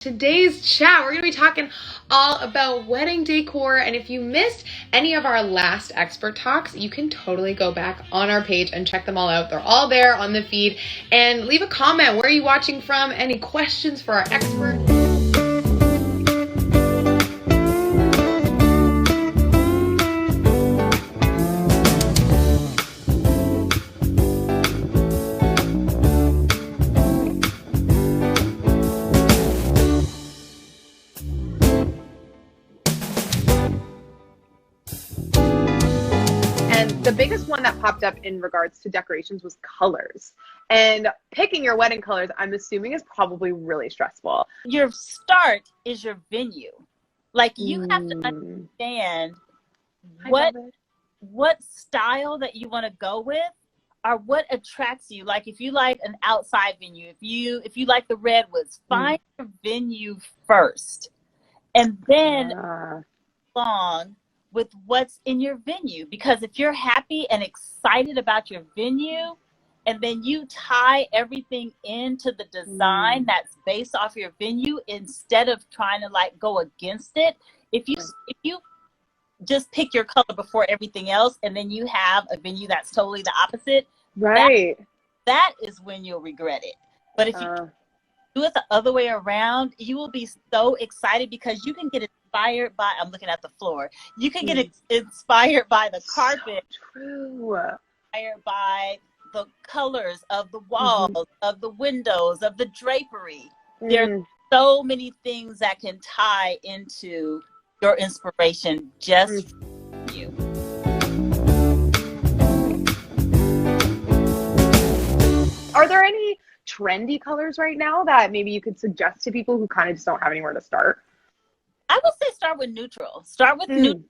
Today's chat, we're going to be talking all about wedding decor, and if you missed any of our last expert talks, you can totally go back on our page and check them all out. They're all there on the feed, and leave a comment. Where are you watching from? Any questions for our expert? The biggest one that popped up in regards to decorations was colors. And picking your wedding colors, I'm assuming, is probably really stressful. Your start is your venue. Like, you have to understand what style that you want to go with, or what attracts you. Like, if you like an outside venue, if you like the redwoods, find your venue first, and then along with what's in your venue. Because if you're happy and excited about your venue, and then you tie everything into the design that's based off your venue, instead of trying to like go against it, if you just pick your color before everything else, and then you have a venue that's totally the opposite, that is when you'll regret it. But if you do it the other way around, you will be so excited, because you can get inspired by, I'm looking at the floor, you can get inspired by the carpet, inspired by the colors of the walls, of the windows, of the drapery. There's so many things that can tie into your inspiration just for you. Are there any trendy colors right now that maybe you could suggest to people who kind of just don't have anywhere to start? I would say start with neutral. Start with neutral.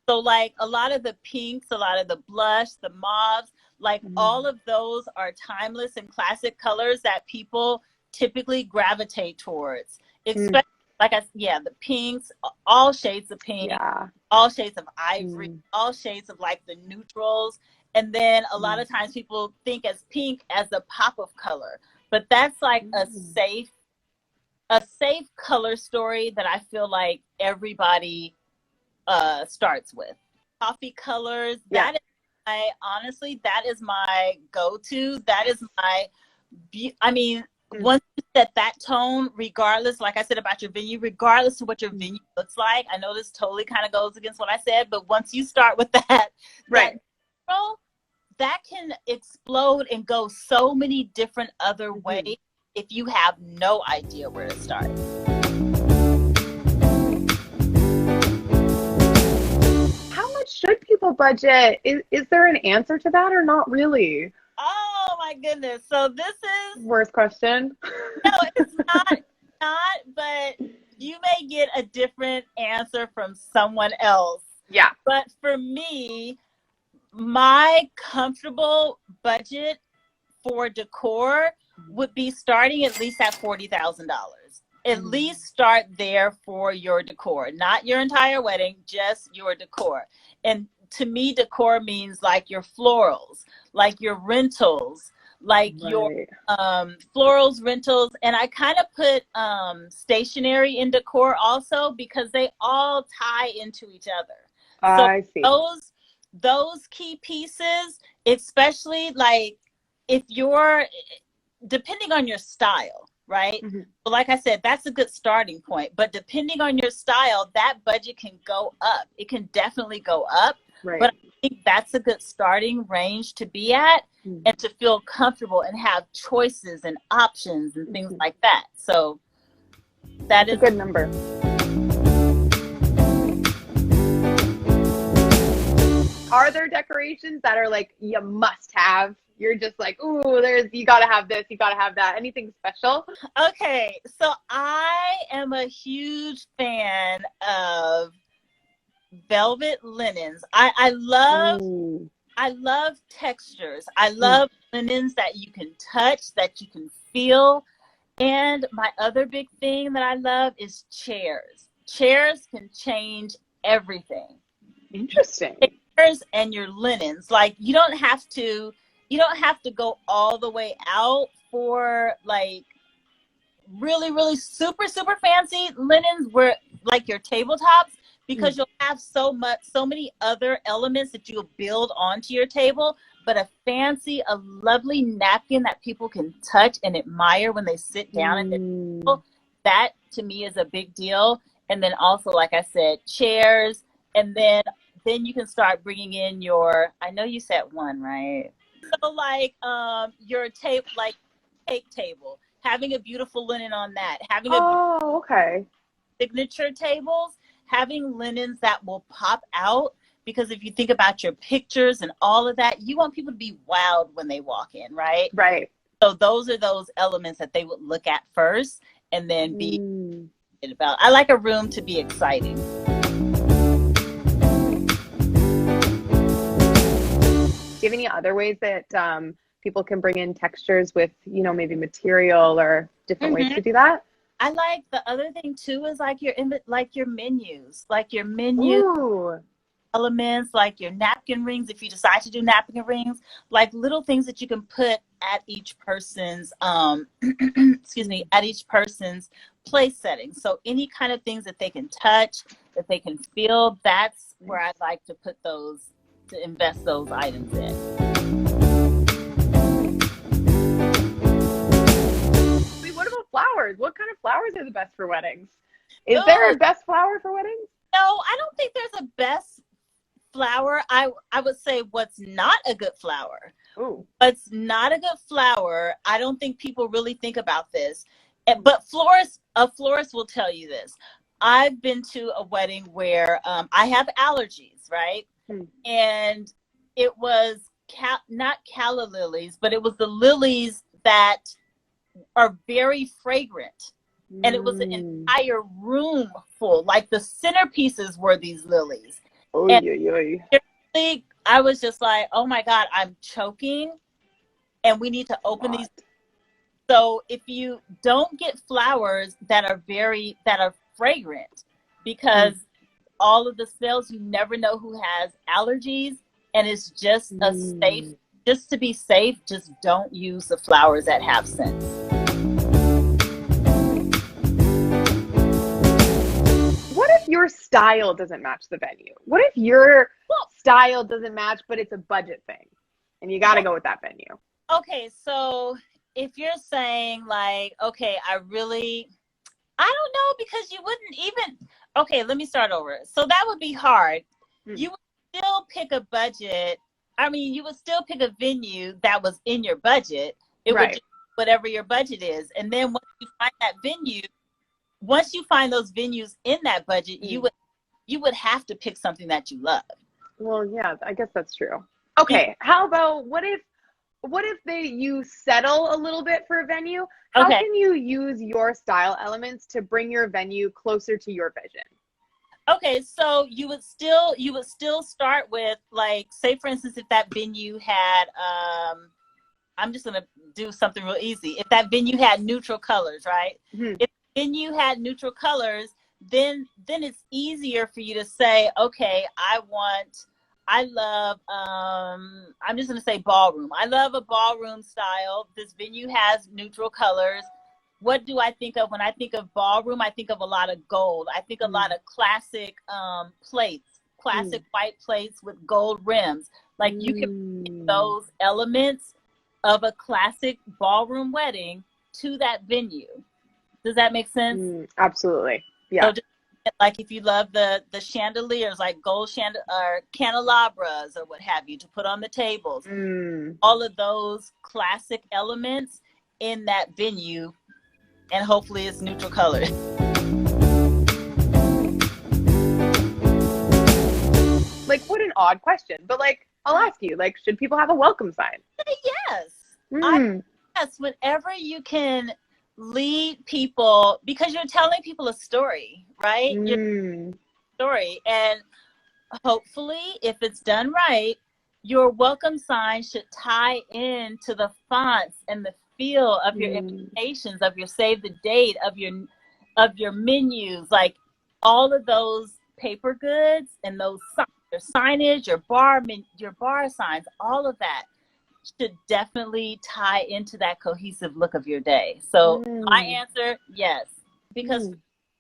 So like a lot of the pinks, a lot of the blush, the mauves, like all of those are timeless and classic colors that people typically gravitate towards. Especially, the pinks, all shades of pink, all shades of ivory, all shades of like the neutrals. And then a lot of times people think as pink as a pop of color, but that's like a safe color story that I feel like everybody starts with. Coffee colors, that is my go-to. That is my, once you set that tone, regardless, like I said about your venue, regardless of what your venue looks like, I know this totally kind of goes against what I said, but once you start with that, that can explode and go so many different other ways if you have no idea where to start. How much should people budget? Is there an answer to that, or not really? Oh my goodness. So this is worst question. No, it's not, but you may get a different answer from someone else. Yeah. But for me, my comfortable budget for decor would be starting at least at $40,000. At least start there for your decor, not your entire wedding, just your decor. And to me, decor means like your florals, like your rentals, like your florals, rentals. And I kind of put stationery in decor also, because they all tie into each other. So I see. Those key pieces, especially like if you're, depending on your style, right? But like I said, that's a good starting point. But depending on your style, that budget can go up. It can definitely go up. But I think that's a good starting range to be at, and to feel comfortable and have choices and options and things like that. So that is a good number. Are there decorations that are like you must have? You're just like, ooh, you gotta have this, you gotta have that. Anything special? Okay, so I am a huge fan of velvet linens. I love textures. I love linens that you can touch, that you can feel. And my other big thing that I love is chairs. Chairs can change everything. Interesting. Chairs and your linens, like you don't have to go all the way out for like really, really super, super fancy linens were like your tabletops, because you'll have so many other elements that you'll build onto your table. But a lovely napkin that people can touch and admire when they sit down at the table, that to me is a big deal. And then also, like I said, chairs, and then you can start bringing in your, I know you said one, right? So like your tape, like cake table, having a beautiful linen on that, having okay. signature tables, having linens that will pop out. Because if you think about your pictures and all of that, you want people to be wowed when they walk in, right? Right. So those are those elements that they would look at first and then be about. I like a room to be exciting. Do you have any other ways that people can bring in textures with, maybe material or different ways to do that? I like, the other thing too is like your menus, Ooh. elements, like your napkin rings, if you decide to do napkin rings, like little things that you can put at each person's at each person's place setting. So any kind of things that they can touch, that they can feel, that's where I'd like to put those, to invest those items in. Wait, what about flowers? What kind of flowers are the best for weddings? Is there a best flower for weddings? No, I don't think there's a best flower. I would say what's not a good flower. Ooh. What's not a good flower, I don't think people really think about this. But a florist will tell you this. I've been to a wedding where I have allergies, right? And it was not calla lilies, but it was the lilies that are very fragrant. And it was an entire room full. Like the centerpieces were these lilies. I was just like, oh my God, I'm choking, and we need to open these. So if you don't get flowers that are fragrant, because all of the smells, you never know who has allergies, and it's just just to be safe, just don't use the flowers that have scents. What if your style doesn't match the venue? What if your style doesn't match, but it's a budget thing and you got to go with that venue? Okay, so if you're saying like, okay, I don't know, because you wouldn't even, okay, let me start over. So that would be hard. You would still pick a budget. I mean, you would still pick a venue that was in your budget. It would just whatever your budget is. And then once you find that venue, once you find those venues in that budget, you would have to pick something that you love. Well, yeah, I guess that's true. Okay, how about what if you settle a little bit for a venue? How can you use your style elements to bring your venue closer to your vision? Okay, so you would still start with, like, say for instance, if that venue had I'm just gonna do something real easy. If that venue had neutral colors, right? If the venue had neutral colors, then it's easier for you to say, okay, I love, I'm just going to say ballroom. I love a ballroom style. This venue has neutral colors. What do I think of when I think of ballroom? I think of a lot of gold. I think a lot of classic plates, classic white plates with gold rims. Like you can bring those elements of a classic ballroom wedding to that venue. Does that make sense? Absolutely. Yeah. So just, like if you love the chandeliers, like gold or candelabras or what have you, to put on the tables, all of those classic elements in that venue, and hopefully it's neutral colors. Like, what an odd question, but like, I'll ask you, like, should people have a welcome sign? Yes. Yes, whenever you can lead people, because you're telling people a story, right? Story, and hopefully, if it's done right, your welcome sign should tie in to the fonts and the feel of your invitations, of your save the date, of your menus, like all of those paper goods and those your signage, your bar signs, all of that. should definitely tie into that cohesive look of your day. So my answer, yes, because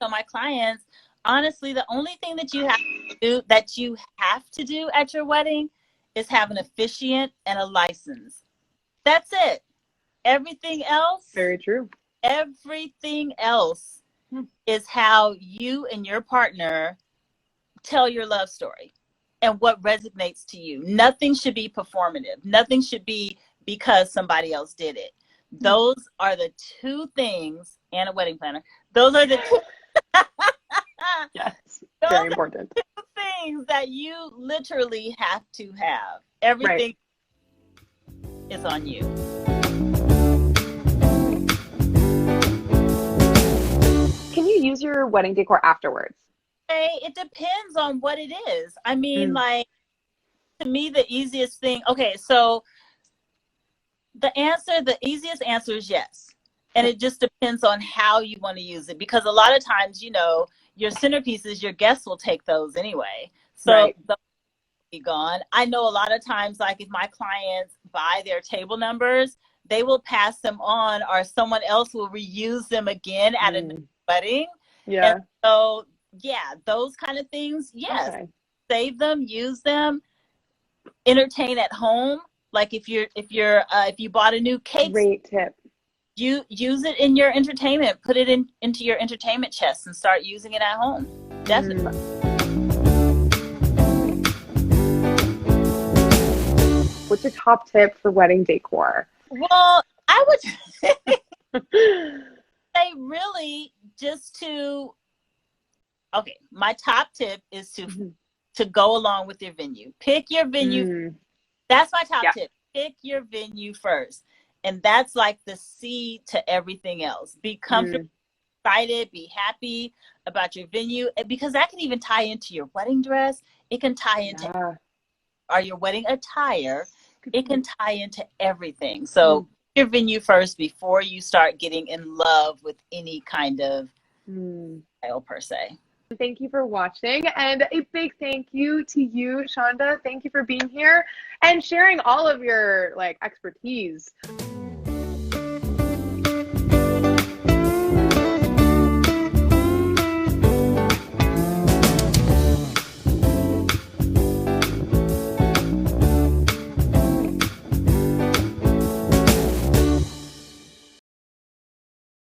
so my clients, honestly, the only thing that you have to do at your wedding is have an officiant and a license. That's it. Everything else, Very true. everything else is how you and your partner tell your love story and what resonates to you. Nothing should be performative. Nothing should be because somebody else did it. Those are the two things, and a wedding planner. Those are the two, Yes, those very are important. the two things that you literally have to have. Everything is on you. Can you use your wedding decor afterwards? It depends on what it is. I mean, like, to me, the easiest thing, okay, so the easiest answer is yes. And it just depends on how you want to use it. Because a lot of times, you know, your centerpieces, your guests will take those anyway. So those will be gone. I know a lot of times, like if my clients buy their table numbers, they will pass them on, or someone else will reuse them again at a wedding. Yeah. And so, yeah, those kind of things, yes. Okay. Save them, use them, entertain at home. Like if you bought a new cake, Great tip. you use it in your entertainment, put it into your entertainment chest and start using it at home. Definitely. What's your top tip for wedding decor? Well, I would say really just okay, my top tip is to go along with your venue. Pick your venue. That's my top tip. Pick your venue first. And that's like the seed to everything else. Be comfortable, excited, be happy about your venue, because that can even tie into your wedding dress. It can tie into your wedding attire. It can tie into everything. So your venue first before you start getting in love with any kind of style per se. Thank you for watching, and a big thank you to you, Chanda. Thank you for being here and sharing all of your expertise